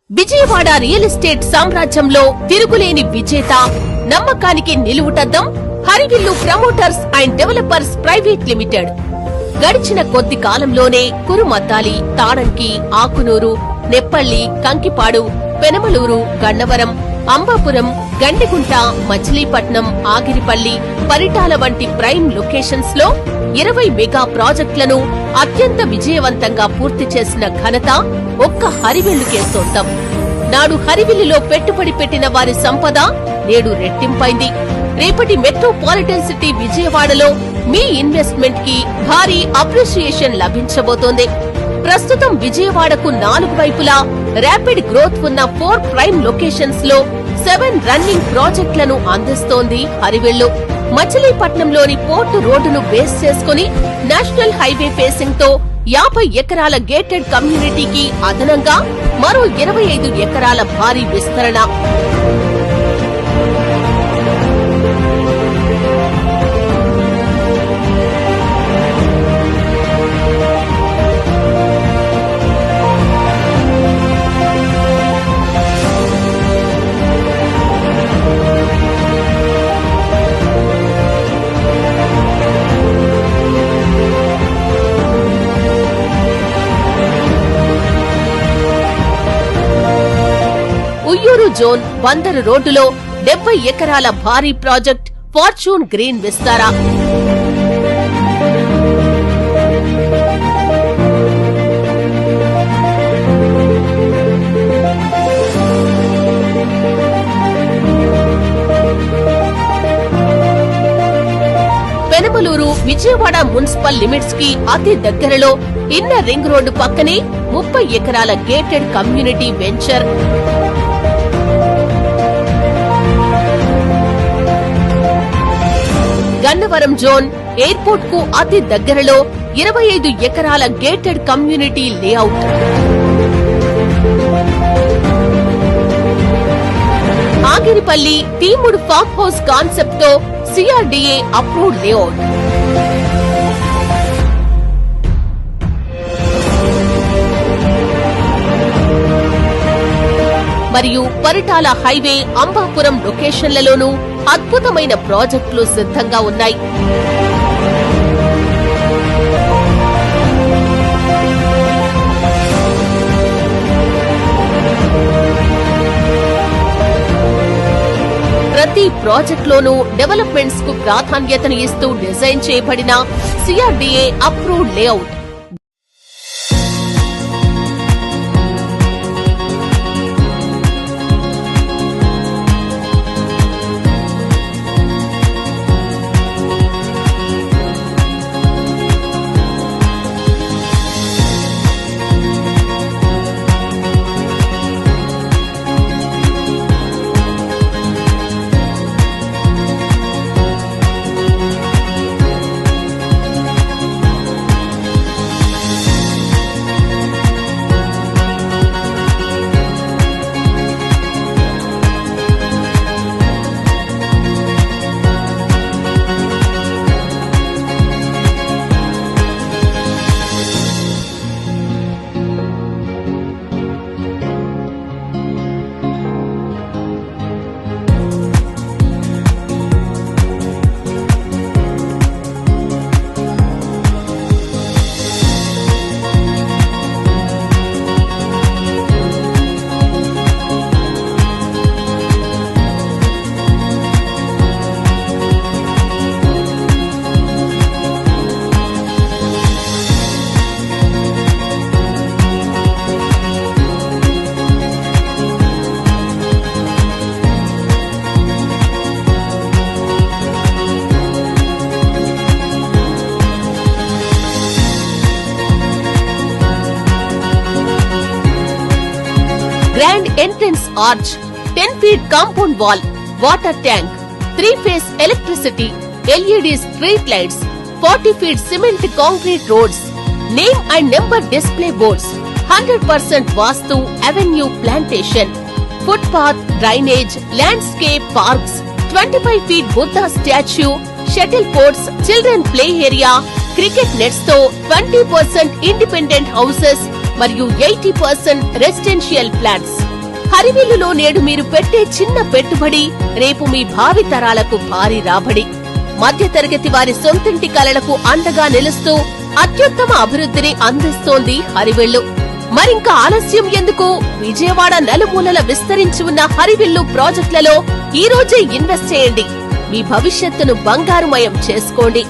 Vijayawada real estate సామ్రాజ్యంలో తిరుగులేని విజేత, నమ్మకానికి నిలువుటద్దం హరివిల్లు promoters and developers private limited. గడిచిన కొద్ది కాలంలోనే కురుమద్దాలి, తాడంకి, ఆకునూరు, నెప్పల్లి, కంకిపాడు, పెనమలూరు, గన్నవరం, అంబాపురం, గండిగుంట, మచిలీపట్నం, ఆగిరిపల్లి, పరిటాల వంటి ప్రైమ్ లొకేషన్స్ లో 20 మెగా ప్రాజెక్టులను అత్యంత విజయవంతంగా పూర్తి చేసిన ఘనత ఒక్క హరివిల్లుకే సొంతం. నాడు హరివిల్లులో పెట్టుబడి పెట్టిన వారి సంపద నేడు రెట్టింపైంది. రేపటి మెట్రోపాలిటన్ సిటీ విజయవాడలో మీ ఇన్వెస్ట్మెంట్ కి భారీ అప్రిషియేషన్ లభించబోతోంది. ప్రస్తుతం విజయవాడకు 4 వైపులా ర్యాపిడ్ గ్రోత్ ఉన్న 4 ప్రైమ్ లొకేషన్స్ లో 7 రన్నింగ్ ప్రాజెక్టులను అందిస్తోంది హరివిల్లు. మచిలీపట్నంలోని పోర్టు రోడ్డును బేస్ చేసుకుని నేషనల్ హైవే ఫేసింగ్ తో 50 ఎకరాల గేటెడ్ కమ్యూనిటీకి అదనంగా మరో 25 ఎకరాల భారీ విస్తరణ. ఉయ్యూరు జోన్ బందరు రోడ్డులో 70 ఎకరాల భారీ project fortune green Vistara. Penamaluru Vijayawada municipal limits కి అతి దగ్గరలో ఇన్నర్ రింగ్ రోడ్డు పక్కనే 30 ఎకరాల gated community venture. Gannavaram zone airport కు అతి దగ్గరలో 25 ఎకరాల గేటెడ్ కమ్యూనిటీ లేఅవుట్. ఆగిరిపల్లి తీముడు ఫామ్ హౌస్ కాన్సెప్ట్ తో సిఆర్డీఏ అప్రూవ్డ్ లేఅవుట్. మరియు పరిటాల హైవే అంబాపురం లొకేషన్లలోనూ అద్భుతమైన ప్రాజెక్టులు సిద్ధంగా ఉన్నాయి. ప్రతి ప్రాజెక్టులోనూ డెవలప్మెంట్స్ కు ప్రాధాన్యతను ఇస్తూ డిజైన్ చేయబడిన CRDA approved layout. Grand entrance arch, 10 feet compound wall, water tank, 3-phase electricity, LED street lights, 40 feet cement concrete roads, name and number display boards, 100% vastu avenue plantation, foot path, drainage, landscape parks, 25 feet Buddha statue, shuttle courts, children play area, cricket nets తో 20% independent houses మరియు 80% residential flats. హరివిల్లులో నేడు మీరు పెట్టే చిన్న పెట్టుబడి రేపు మీ భావి తరాలకు భారీ రాబడి. మధ్యతరగతి వారి సొంతింటి కలలకు అండగా నిలుస్తూ అత్యుత్తమ అభివృద్ధిని అందిస్తోంది హరివిల్లు. మరింక ఆలస్యం ఎందుకు? విజయవాడ నలుమూలల విస్తరించి ఉన్న హరివిల్లు ప్రాజెక్టులలో ఈ రోజే ఇన్వెస్ట్ చేయండి. మీ భవిష్యత్తును బంగారుమయం చేసుకోండి.